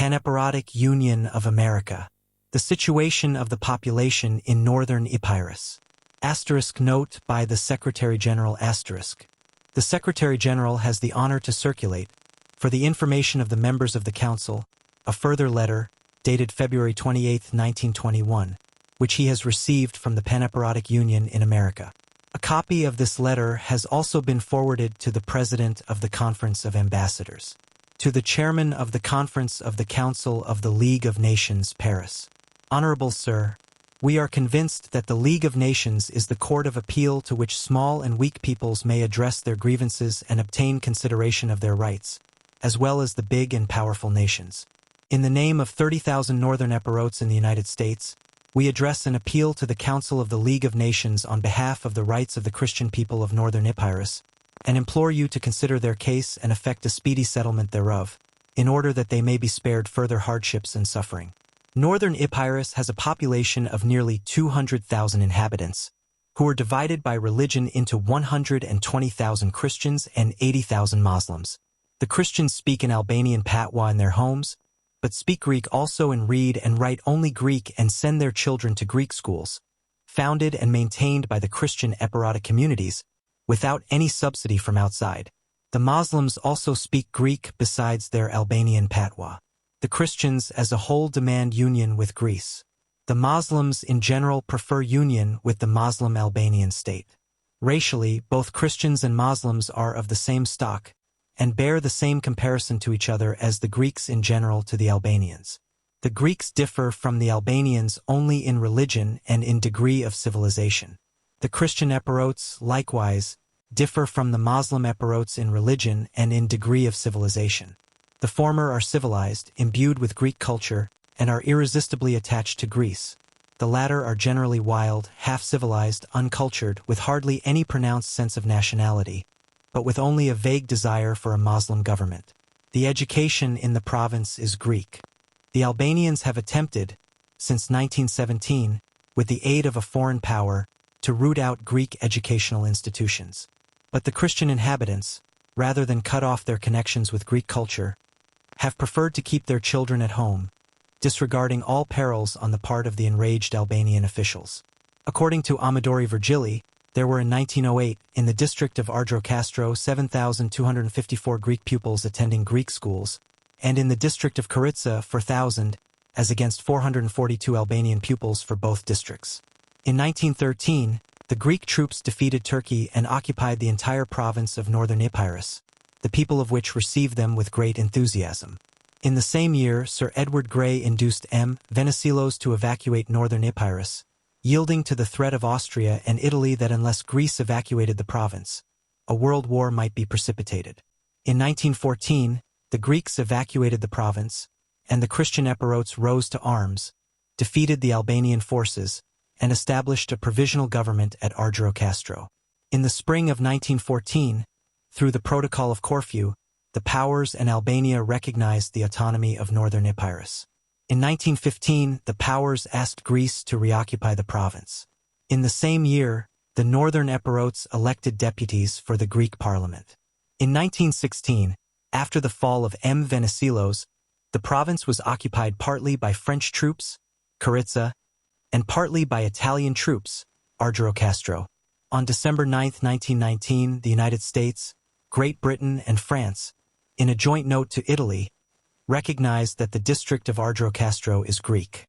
Pan-Epirotik Union of America. The situation of the population in northern Epirus. Asterisk note by the Secretary-General asterisk. The Secretary-General has the honor to circulate, for the information of the members of the Council, a further letter, dated February 28, 1921, which he has received from the Pan-Epirotik Union in America. A copy of this letter has also been forwarded to the President of the Conference of Ambassadors. To the Chairman of the Conference of the Council of the League of Nations, Paris. Honorable Sir, we are convinced that the League of Nations is the court of appeal to which small and weak peoples may address their grievances and obtain consideration of their rights, as well as the big and powerful nations. In the name of 30,000 Northern Epirots in the United States, we address an appeal to the Council of the League of Nations on behalf of the rights of the Christian people of Northern Epirus, and implore you to consider their case and effect a speedy settlement thereof, in order that they may be spared further hardships and suffering. Northern Epirus has a population of nearly 200,000 inhabitants, who are divided by religion into 120,000 Christians and 80,000 Muslims. The Christians speak an Albanian patois in their homes, but speak Greek also and read and write only Greek and send their children to Greek schools, founded and maintained by the Christian Epirotic communities, without any subsidy from outside. The Muslims also speak Greek besides their Albanian patois. The Christians as a whole demand union with Greece. The Muslims in general prefer union with the Muslim Albanian state. Racially, both Christians and Muslims are of the same stock, and bear the same comparison to each other as the Greeks in general to the Albanians. The Greeks differ from the Albanians only in religion and in degree of civilization. The Christian Epirots, likewise, differ from the Muslim Epirots in religion and in degree of civilization. The former are civilized, imbued with Greek culture, and are irresistibly attached to Greece. The latter are generally wild, half-civilized, uncultured, with hardly any pronounced sense of nationality, but with only a vague desire for a Muslim government. The education in the province is Greek. The Albanians have attempted, since 1917, with the aid of a foreign power, to root out Greek educational institutions. But the Christian inhabitants, rather than cut off their connections with Greek culture, have preferred to keep their children at home, disregarding all perils on the part of the enraged Albanian officials. According to Amadori Virgili, there were in 1908, in the district of Ardrocastro, 7,254 Greek pupils attending Greek schools, and in the district of Karica, 4,000, as against 442 Albanian pupils for both districts. In 1913, the Greek troops defeated Turkey and occupied the entire province of northern Epirus, the people of which received them with great enthusiasm. In the same year, Sir Edward Grey induced M. Venizelos to evacuate northern Epirus, yielding to the threat of Austria and Italy that unless Greece evacuated the province, a world war might be precipitated. In 1914, the Greeks evacuated the province, and the Christian Epirots rose to arms, defeated the Albanian forces, and established a provisional government at Ardrocastro. In the spring of 1914, through the Protocol of Corfu, the powers and Albania recognized the autonomy of northern Epirus. In 1915, the powers asked Greece to reoccupy the province. In the same year, the northern Epirots elected deputies for the Greek parliament. In 1916, after the fall of M. Venizelos, the province was occupied partly by French troops, Karica, and partly by Italian troops, Ardrocastro. On December 9, 1919, the United States, Great Britain, and France, in a joint note to Italy, recognized that the district of Ardrocastro is Greek.